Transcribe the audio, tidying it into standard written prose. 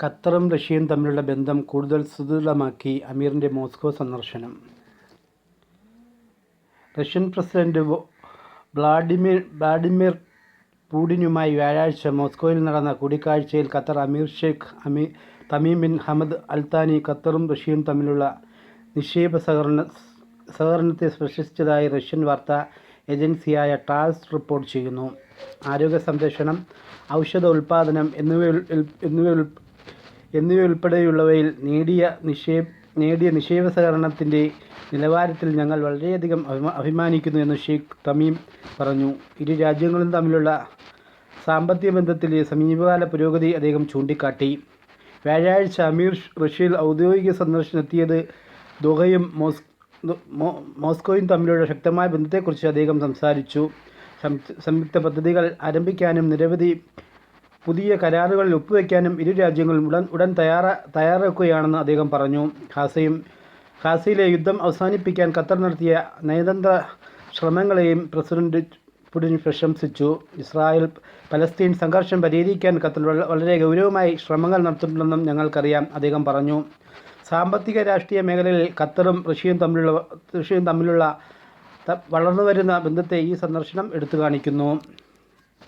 ഖത്തറും റഷ്യയും തമ്മിലുള്ള ബന്ധം കൂടുതൽ സുദൃഢമാക്കി അമീറിൻ്റെ മോസ്കോ സന്ദർശനം. റഷ്യൻ പ്രസിഡന്റ് വ്ളാഡിമിർ പുടിനുമായി വ്യാഴാഴ്ച മോസ്കോയിൽ നടന്ന കൂടിക്കാഴ്ചയിൽ ഖത്തർ അമീർ Sheikh Tamim bin Hamad Al താനി ഖത്തറും റഷ്യയും തമ്മിലുള്ള നിക്ഷേപ സഹകരണത്തെ പ്രശംസിച്ചതായി റഷ്യൻ വാർത്താ ഏജൻസിയായ ടാസ് റിപ്പോർട്ട് ചെയ്യുന്നു. ആരോഗ്യ സംരക്ഷണം, ഔഷധ ഉൽപ്പാദനം എന്നിവയുൾപ്പെടെയുള്ളവയിൽ നേടിയ നിക്ഷേപ സഹകരണത്തിൻ്റെ നിലവാരത്തിൽ ഞങ്ങൾ വളരെയധികം അഭിമാനിക്കുന്നു എന്ന് ഷെയ്ഖ് തമീം പറഞ്ഞു. ഇരു രാജ്യങ്ങളും തമ്മിലുള്ള സാമ്പത്തിക ബന്ധത്തിലെ സമീപകാല പുരോഗതി അദ്ദേഹം ചൂണ്ടിക്കാട്ടി. വ്യാഴാഴ്ച അമീർ റഷ്യയിൽ ഔദ്യോഗിക സന്ദർശനത്തിനെത്തിയത് ദോഹയും മോസ്കോയും തമ്മിലുള്ള ശക്തമായ ബന്ധത്തെക്കുറിച്ച് അദ്ദേഹം സംസാരിച്ചു. സംയുക്ത പദ്ധതികൾ ആരംഭിക്കാനും നിരവധി പുതിയ കരാറുകളിൽ ഒപ്പുവെക്കാനും ഇരു രാജ്യങ്ങളും ഉടൻ തയ്യാറാക്കുകയാണെന്ന് അദ്ദേഹം പറഞ്ഞു. ഗാസയിലെ യുദ്ധം അവസാനിപ്പിക്കാൻ ഖത്തർ നടത്തിയ നയതന്ത്ര ശ്രമങ്ങളെയും പ്രസിഡന്റ് പുടിൻ പ്രശംസിച്ചു. ഇസ്രായേൽ പലസ്തീൻ സംഘർഷം പരിഹരിക്കാൻ ഖത്തർ വളരെ ഗൗരവമായി ശ്രമങ്ങൾ നടത്തുന്നുണ്ടെന്നും ഞങ്ങൾക്കറിയാം, അദ്ദേഹം പറഞ്ഞു. സാമ്പത്തിക രാഷ്ട്രീയ മേഖലയിൽ ഖത്തറും റഷ്യയും തമ്മിലുള്ള വളർന്നുവരുന്ന ബന്ധത്തെ ഈ സന്ദർശനം എടുത്തുകാണിക്കുന്നു.